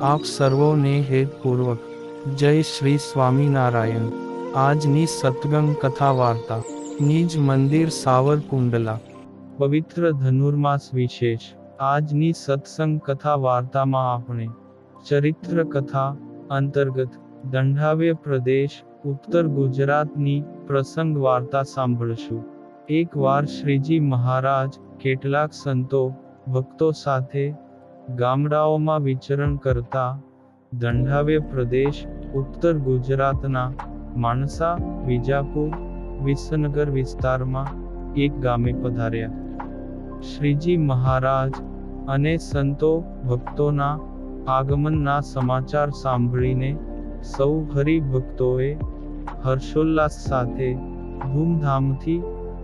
આપ સર્વોને હેતપૂર્વક જય શ્રી સ્વામિનારાયણ। આજની સત્સંગ કથા વાર્તા નિજ મંદિર સાવરકુંડલા પવિત્ર ધનુર્માસ વિશેષ। આજની સત્સંગ કથા વાર્તામાં આપણે ચરિત્ર કથા અંતર્ગત દંઢાવ્ય પ્રદેશ ઉત્તર ગુજરાતની પ્રસંગ વાર્તા સાંભળશું। એકવાર શ્રીજી મહારાજ કેટલાક સંતો ભક્તો સાથે ગામડાઓમાં વિચરણ કરતા દંઢાવ્ય પ્રદેશ ઉત્તર ગુજરાતના માણસા, વિજાપુર, વિસનગર વિસ્તારમાં એક ગામે પધાર્યા। શ્રીજી મહારાજ અને સંતો ભક્તોના આગમનના સમાચાર સાંભળીને સૌ હરિભક્તોએ હર્ષોલ્લાસ સાથે ધૂમધામથી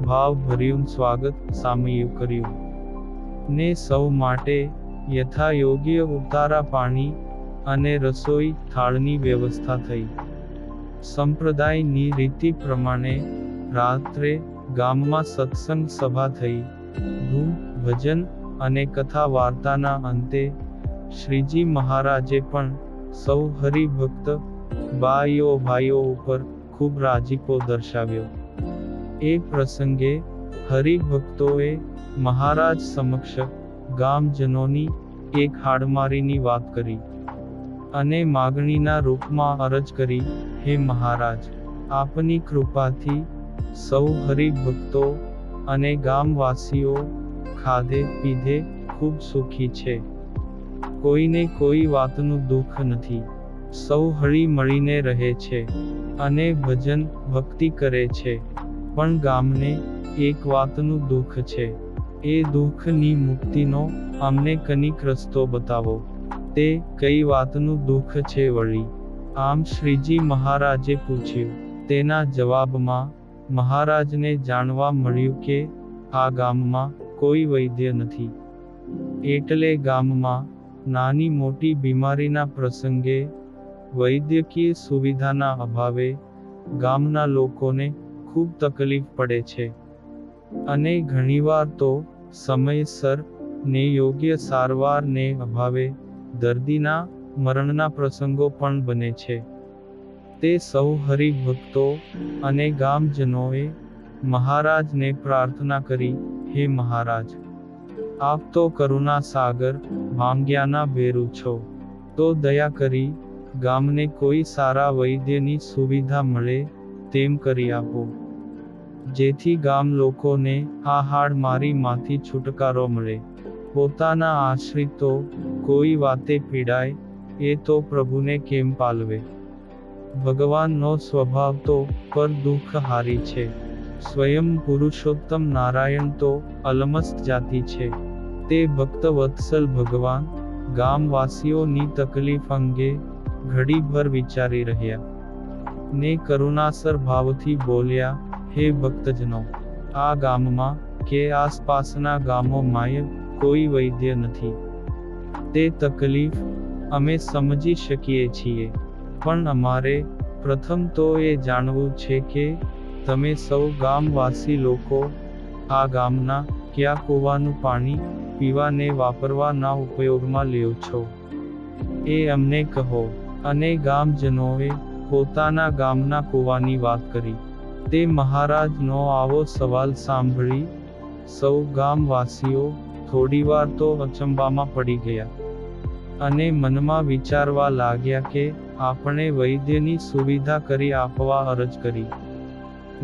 ભાવભર્યું સ્વાગત સામયું કર્યું ને સૌ માટે યથાયોગ્ય ઉતારા પાણી અને રસોઈ થાળની વ્યવસ્થા થઈ। સંપ્રદાયની રીતિ પ્રમાણે રાત્રે ગામમાં સત્સંગ સભા થઈ। ધૂન, ભજન અને કથા વાર્તાના અંતે શ્રીજી મહારાજે પણ સૌ હરિભક્ત ભાઈઓ ઉપર ખૂબ રાજીપો દર્શાવ્યો। એ પ્રસંગે હરિભક્તોએ મહારાજ સમક્ષ ગામજનોની એક હાડમારીની વાત કરી અને માગણીના રૂપમાં અરજ કરી, હે મહારાજ, આપની કૃપાથી સૌ હરિભક્તો અને ગામવાસીઓ ખાધે પીધે ખૂબ સુખી છે। કોઈને કોઈ વાતનું દુઃખ નથી। સૌ હળી મળીને રહે છે અને ભજન ભક્તિ કરે છે। પણ ગામને એક વાતનું દુઃખ છે। એ દુઃખની મુક્તિનો અમને કનિક રસ્તો બતાવો। તે કઈ વાતનું દુઃખ છે વળી? આમ શ્રીજી મહારાજે પૂછ્યું। તેના જવાબમાં મહારાજને જાણવા મળ્યું કે આ ગામમાં કોઈ વૈદ્ય નથી। એટલે ગામમાં નાની મોટી બીમારીના પ્રસંગે વૈદ્યકીય સુવિધાના અભાવે ગામના લોકોને ખૂબ તકલીફ પડે છે અને ઘણીવાર તો સમયસર ને યોગ્ય સારવાર ને અભાવે દર્દીના મરણના પ્રસંગો પણ બને છે। તે સૌ હરિભક્તો અને ગામજનોએ મહારાજને પ્રાર્થના કરી, હે મહારાજ, આપ તો કરુણા સાગર ભાંગ્યાના ભેરુ છો, તો દયા કરી ગામને કોઈ સારા વૈદ્યની સુવિધા મળે તેમ કરી આપો, જેથી ગામ લોકોને આ હાડમારીમાંથી છુટકારો મળે। પોતાના આશ્રિતો કોઈ વાતે પીડાય એ તો પ્રભુને કેમ પાલવે? ભગવાનનો સ્વભાવ તો પર દુઃખ હારી છે। સ્વયં પુરુષોત્તમ નારાયણ તો અલમસ્ત જાતિ છે। તે ભક્ત વત્સલ ભગવાન ગામવાસીઓની તકલીફ અંગે ઘડીભર વિચારી રહ્યા ને કરુણાસર ભાવથી બોલ્યા, હે ભક્તજનો, આ ગામમાં કે આસપાસના ગામોમાંય કોઈ વૈદ્ય નથી। તે તકલીફ અમે સમજી શકીએ છીએ, પણ અમારે પ્રથમ તો એ જાણવું છે કે તમે સૌ ગામવાસી લોકો આ ગામના કયા કૂવાનું પાણી પીવાને વાપરવાના ઉપયોગમાં લ્યો છો, એ અમને કહો। અને ગામજનોએ પોતાના ગામના કૂવાની વાત કરી। તે મહારાજનો આવો સવાલ સાંભળી સૌ ગામવાસીઓ થોડીવાર તો અચંબામાં પડી ગયા અને મનમાં વિચારવા લાગ્યા કે આપણે વૈદ્યની સુવિધા કરી આપવા અરજ કરી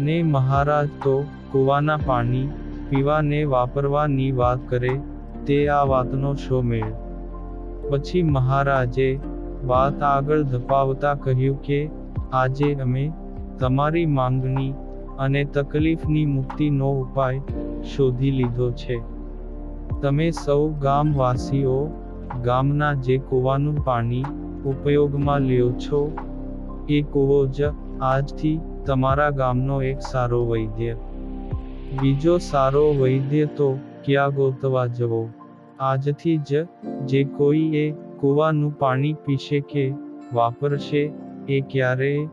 ને મહારાજ તો કૂવાના પાણી પીવાને વાપરવાની વાત કરે, તે આ વાતનો શો મેળ? પછી મહારાજે વાત આગળ ધપાવતા કહ્યું કે આજે અમે તમારી માંગણી અને તકલીફની મુક્તિનો ઉપાય શોધી લીધો છે। તમે સૌ ગામવાસીઓ ગામના જે કૂવાનું પાણી ઉપયોગમાં લ્યો છો એ કૂવો જ આજથી તમારા ગામનો એક સારો વૈદ્ય। બીજો સારો વૈદ્ય તો ક્યાં ગોતવા જવો? આજથી જ જે કોઈ એ કૂવાનું પાણી પીશે કે વાપરશે એ ક્યારેય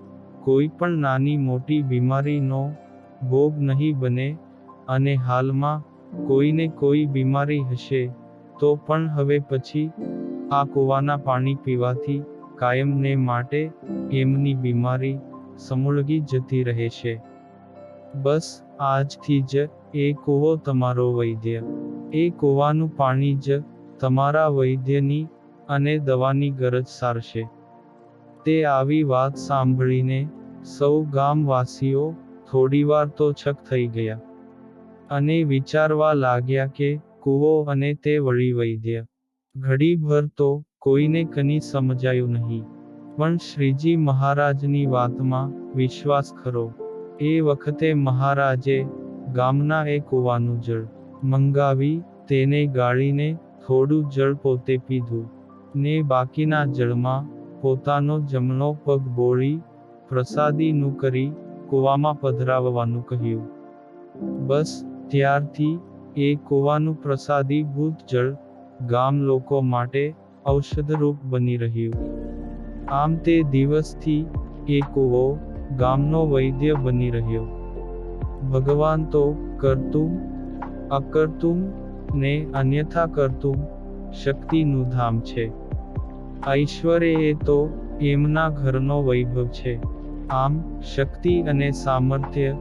કોઈ પણ નાની મોટી બીમારીનો ભોગ નહીં બને। અને હાલમાં કોઈને કોઈ બીમારી હશે તો પણ હવે પછી આ કૂવાના પાણી પીવાથી કાયમને માટે એમની બીમારી સમૂળગી જતી રહેશે. બસ આજથી જ એ કૂવો તમારો વૈદ્ય. એ કૂવાનું પાણી જ તમારા વૈદ્યની અને દવાની ગરજ સારશે. તે આવી વાત સાંભળીને સૌ ગામવાસીઓ થોડીવાર તો છક થઈ ગયા અને વિચારવા લાગ્યા કે કૂવો અને તે વળી વૈદ્ય. ઘડીભર તો કોઈને કંઈ સમજાયું નહીં, પણ શ્રીજી મહારાજની વાતમાં વિશ્વાસ ખરો. એ વખતે મહારાજે ગામના એ કૂવાનું જળ મંગાવી તેને ગાળીને થોડું જળ પોતે પીધું ને બાકીના જળમાં પોતાનો જમણો પગ બોળી પ્રસાદીનું કરી કૂવામાં પધરાવવાનું કહ્યું. બસ ત્યારથી એ કૂવાનું પ્રસાદીભૂત જળ ગામ લોકો માટે ઔષધરૂપ બની રહ્યું. આમ તે દિવસથી એ કૂવો ગામનો વૈદ્ય બની રહ્યો. ભગવાન તો કરતું અકર્તું ને અન્યથા કરતું શક્તિનું ધામ છે. ઐશ્વર્ય એ તો એમના ઘરનો વૈભવ છે. આમ શક્તિ અને સામર્થ્ય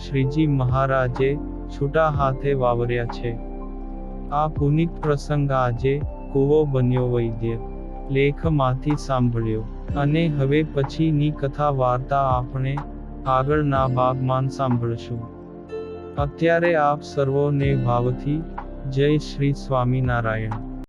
શ્રીજી મહારાજે છૂટા હાથે વાવર્યા છે. આ પુનિત પ્રસંગ આજે કૂવો બન્યો વૈદ્ય લેખમાંથી સાંભળ્યો. અને હવે પછીની કથા વાર્તા આપણે આગળના ભાગમાં સાંભળશું. અત્યારે આપ સર્વોને ભાવથી જય શ્રી સ્વામિનારાયણ.